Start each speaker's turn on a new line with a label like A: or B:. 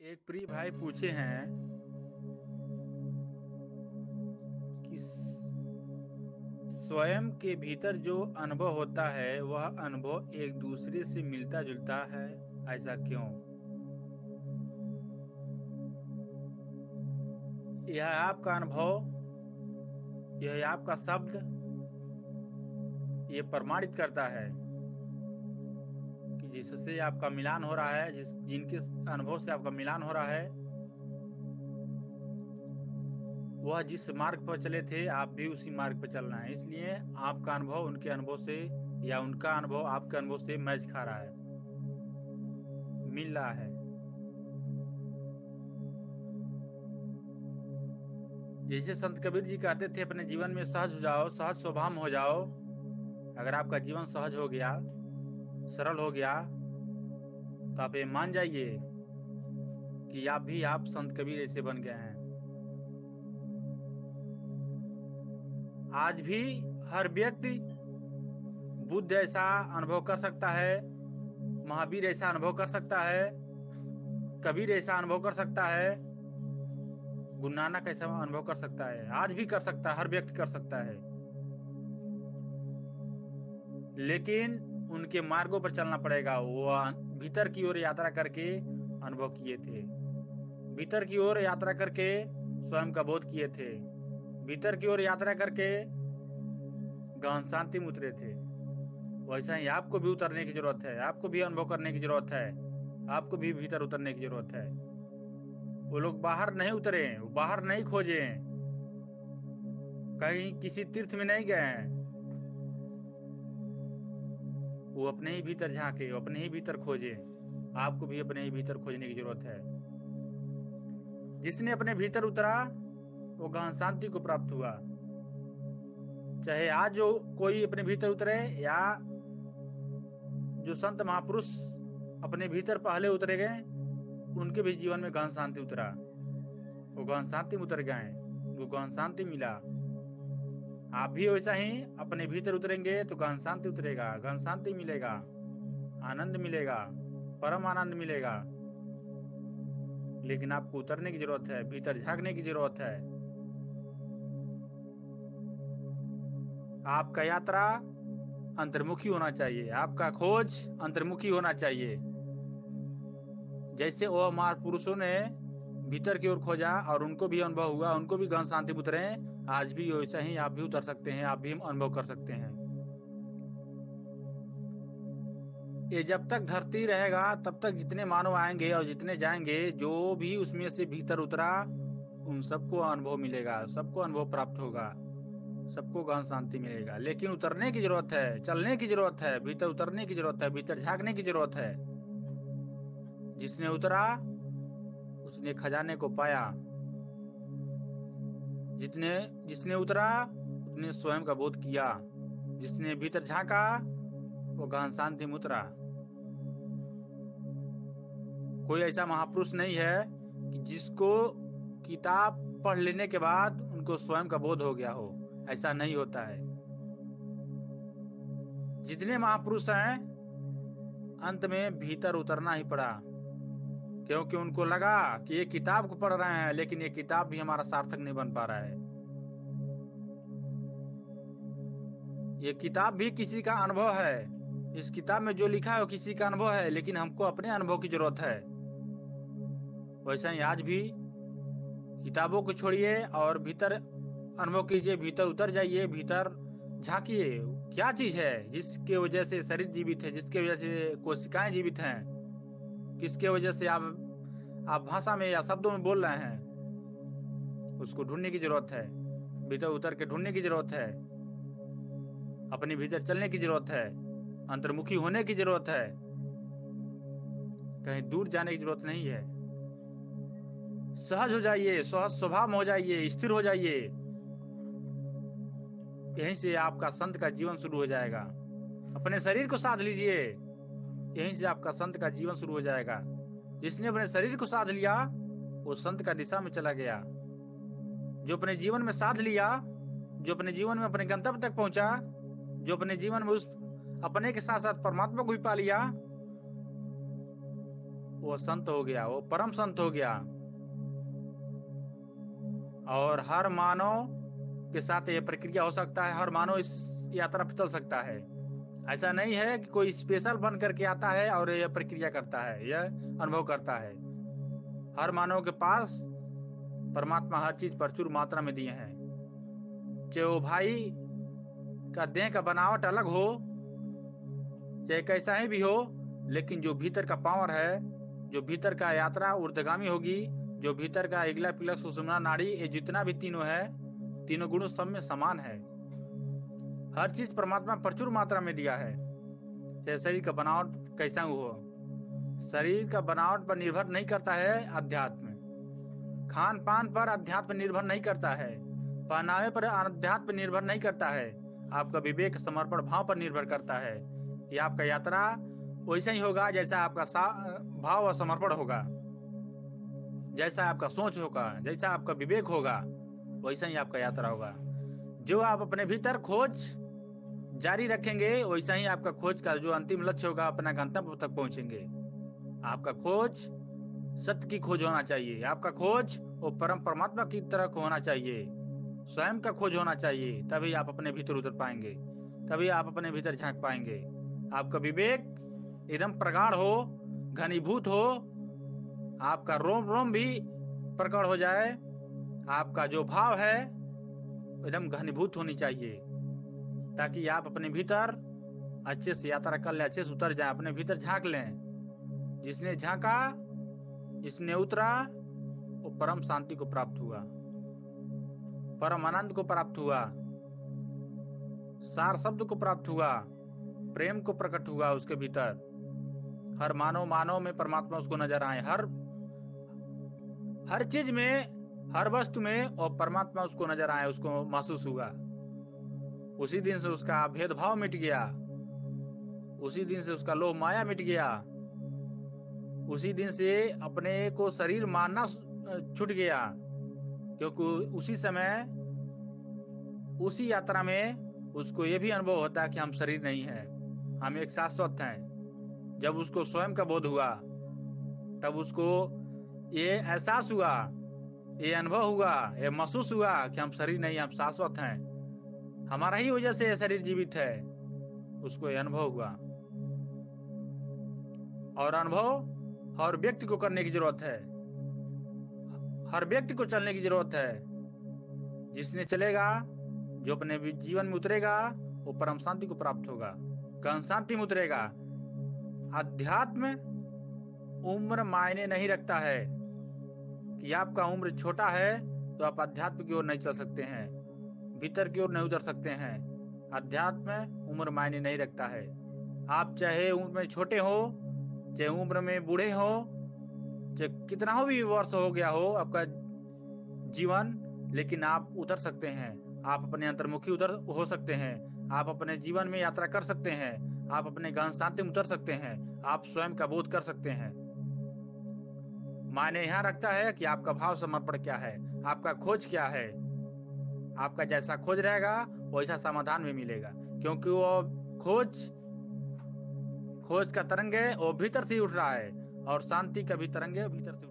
A: एक प्रिय भाई पूछे हैं कि स्वयं के भीतर जो अनुभव होता है वह अनुभव एक दूसरे से मिलता जुलता है, ऐसा क्यों? यह आपका अनुभव, यह आपका शब्द ये प्रमाणित करता है कि जिससे आपका मिलान हो रहा है, जिनके अनुभव से आपका मिलान हो रहा है, वह जिस मार्ग पर चले थे आप भी उसी मार्ग पर चलना है। इसलिए आपका अनुभव उनके अनुभव से या उनका अनुभव आपके अनुभव से मैच खा रहा है, मिल रहा है। जैसे संत कबीर जी कहते थे अपने जीवन में सहज हो जाओ, सहज स्वभाव हो जाओ। अगर आपका जीवन सहज हो गया, सरल हो गया, तो आप ये मान जाइए कि आप संत कबीर ऐसे बन गए हैं। आज भी हर व्यक्ति बुद्ध ऐसा अनुभव कर सकता है, महावीर ऐसा अनुभव कर सकता है, कबीर ऐसा अनुभव कर सकता है, गुरु नानक ऐसा अनुभव कर सकता है। आज भी कर सकता है, हर व्यक्ति कर सकता है, लेकिन उनके मार्गों पर चलना पड़ेगा। वो भीतर की ओर यात्रा करके अनुभव किए थे, भीतर की ओर यात्रा करके स्वयं का बोध किए थे, भीतर की ओर यात्रा करके गहन शांति में उतरे थे। वैसा ही आपको भी उतरने की जरूरत है, आपको भी अनुभव करने की जरूरत है, आपको भी भीतर उतरने की जरूरत है। वो लोग बाहर नहीं उतरे, वो बाहर नहीं खोजे, कहीं किसी तीर्थ में नहीं गए हैं। वो अपने ही भीतर झांके, वो अपने ही भीतर खोजे। आपको भी अपने ही भीतर खोजने की जरूरत है। जिसने अपने भीतर उतरा वो गहन शांति को प्राप्त हुआ। चाहे आज जो कोई अपने भीतर उतरे या जो संत महापुरुष अपने भीतर पहले उतरे गए, उनके भी जीवन में गहन शांति उतरा। वो गहन शांति में उतर गए, वो गहन शांति मिला। आप भी वैसा ही अपने भीतर उतरेंगे तो गहन शांति उतरेगा, गहन शांति मिलेगा, आनंद मिलेगा, परम आनंद मिलेगा। लेकिन आपको उतरने की जरूरत है, भीतर झांकने की जरूरत है। आपका यात्रा अंतर्मुखी होना चाहिए, आपका खोज अंतर्मुखी होना चाहिए। जैसे वो महापुरुषों ने भीतर की ओर खोजा और उनको भी अनुभव हुआ, उनको भी गहन शांति में उतरे, आज भी वैसा ही आप भी उतर सकते हैं, आप भी अनुभव कर सकते हैं। ये जब तक धरती रहेगा तब तक जितने मानव आएंगे और जितने जाएंगे, जो भी उसमें से भीतर उतरा उन सबको अनुभव मिलेगा, सबको अनुभव प्राप्त होगा, सबको गहन शांति मिलेगा। लेकिन उतरने की जरूरत है, चलने की जरूरत है, भीतर उतरने की जरूरत है, भीतर झांकने की जरूरत है। जिसने उतरा उसने खजाने को पाया, जिसने उतरा उसने स्वयं का बोध किया, जिसने भीतर झांका वो गहन शांति में उतरा। कोई ऐसा महापुरुष नहीं है कि जिसको किताब पढ़ लेने के बाद उनको स्वयं का बोध हो गया हो, ऐसा नहीं होता है। जितने महापुरुष हैं अंत में भीतर उतरना ही पड़ा, क्योंकि उनको लगा कि ये किताब को पढ़ रहे हैं लेकिन ये किताब भी हमारा सार्थक नहीं बन पा रहा है। ये किताब भी किसी का अनुभव है, इस किताब में जो लिखा है वो किसी का अनुभव है, लेकिन हमको अपने अनुभव की जरूरत है। वैसा ही आज भी किताबों को छोड़िए और भीतर अनुभव कीजिए, भीतर उतर जाइए, भीतर झांकिए। क्या चीज है जिसके वजह से शरीर जीवित है, जिसके वजह से कोशिकाएं जीवित हैं, किसके वजह से आप भाषा में या शब्दों में बोल रहे हैं, उसको ढूंढने की जरूरत है, भीतर उतर के ढूंढने की जरूरत है, अपने भीतर चलने की जरूरत है, अंतर्मुखी होने की जरूरत है। कहीं दूर जाने की जरूरत नहीं है। सहज हो जाइए, सहज स्वभाव में हो जाइए, स्थिर हो जाइए। यहीं से आपका संत का जीवन शुरू हो जाएगा। अपने शरीर को साध लीजिए, यहीं से आपका संत का जीवन शुरू हो जाएगा। जिसने अपने शरीर को साध लिया वो संत का दिशा में चला गया। जो अपने जीवन में साध लिया, जो अपने जीवन में अपने गंतव्य तक पहुंचा, जो अपने जीवन में उस अपने के साथ साथ परमात्मा को भी पा लिया, वो संत हो गया, वो परम संत हो गया। और हर मानव के साथ ये प्रक्रिया हो सकता है, हर मानव इस यात्रा पर चल सकता है। ऐसा नहीं है कि कोई स्पेशल बन करके आता है और यह प्रक्रिया करता है, यह अनुभव करता है। हर मानव के पास परमात्मा हर चीज प्रचुर मात्रा में दिए हैं। चाहे वो भाई का देह का बनावट अलग हो, चाहे कैसा ही भी हो, लेकिन जो भीतर का पावर है, जो भीतर का यात्रा ऊर्ध्वगामी होगी, जो भीतर का इगला पिलक सुषुम्ना नाड़ी, ये जितना भी तीनों है, तीनों गुण सब में समान है। हर चीज परमात्मा प्रचुर मात्रा में दिया है। चाहे शरीर का बनावट कैसा हो, शरीर का बनावट पर निर्भर नहीं करता है अध्यात्म। खान पान पर अध्यात्म निर्भर नहीं करता है, पहनावे पर अध्यात्म निर्भर नहीं करता है। आपका विवेक समर्पण भाव पर निर्भर करता है कि आपका यात्रा वैसा ही होगा जैसा आपका भाव और समर्पण होगा, जैसा आपका सोच होगा, जैसा आपका विवेक होगा, वैसा ही आपका यात्रा होगा। जो आप अपने भीतर खोज जारी रखेंगे, वैसा ही आपका खोज का जो अंतिम लक्ष्य होगा, अपना गंतव्य तक पहुंचेंगे। आपका खोज सत्य की खोज होना चाहिए, आपका खोज वो परम परमात्मा की तरफ होना चाहिए, स्वयं का खोज होना चाहिए। तभी आप अपने भीतर उतर पाएंगे, तभी आप अपने भीतर झांक पाएंगे। आपका विवेक एकदम प्रगाढ़ हो, घनीभूत हो, आपका रोम रोम भी प्रकट हो जाए, आपका जो भाव है एकदम घनीभूत होनी चाहिए, ताकि आप अपने भीतर अच्छे से यात्रा कर ले, अच्छे से उतर जाए, अपने भीतर झांक लें। जिसने झांका, जिसने उतरा, वो परम शांति को प्राप्त हुआ, परम आनंद को प्राप्त हुआ, सार शब्द को प्राप्त हुआ, प्रेम को प्रकट हुआ उसके भीतर। हर मानव में परमात्मा उसको नजर आए, हर चीज में, हर वस्तु में, और परमात्मा उसको नजर आए, उसको महसूस हुआ। उसी दिन से उसका भेदभाव मिट गया, उसी दिन से उसका लोभ माया मिट गया, उसी दिन से अपने को शरीर मानना छूट गया। क्योंकि उसी समय, उसी यात्रा में उसको ये भी अनुभव होता है कि हम शरीर नहीं है, हम एक शाश्वत हैं। जब उसको स्वयं का बोध हुआ, तब उसको ये एहसास हुआ, ये अनुभव हुआ, ये महसूस हुआ कि हम शरीर नहीं, हम शाश्वत हैं, हमारा ही वजह से ये शरीर जीवित है। उसको ये अनुभव हुआ। और अनुभव हर व्यक्ति को करने की जरूरत है, हर व्यक्ति को चलने की जरूरत है। जिसने चलेगा, जो अपने जीवन में उतरेगा, वो परम शांति को प्राप्त होगा, गहन शांति में उतरेगा। अध्यात्म उम्र मायने नहीं रखता है कि आपका उम्र छोटा है तो आप अध्यात्म की ओर नहीं चल सकते हैं, भीतर की ओर नहीं उतर सकते हैं। अध्यात्म उम्र मायने नहीं रखता है। आप चाहे उम्र में छोटे हो, चाहे उम्र में बूढ़े हो, चाहे कितना हो भी वर्ष हो गया हो आपका जीवन, लेकिन आप उतर सकते हैं। आप अपने अंतर्मुखी उतर हो सकते हैं, आप अपने जीवन में यात्रा कर सकते हैं, आप अपने गहन शांति में उतर सकते हैं, आप स्वयं का बोध कर सकते हैं। मायने यहां रखता है कि आपका भाव समर्पण क्या है, आपका खोज क्या है। आपका जैसा खोज रहेगा वैसा समाधान भी मिलेगा, क्योंकि वो खोज का तरंग है, वो भीतर से उठ रहा है, और शांति का भी तरंग है, भीतर से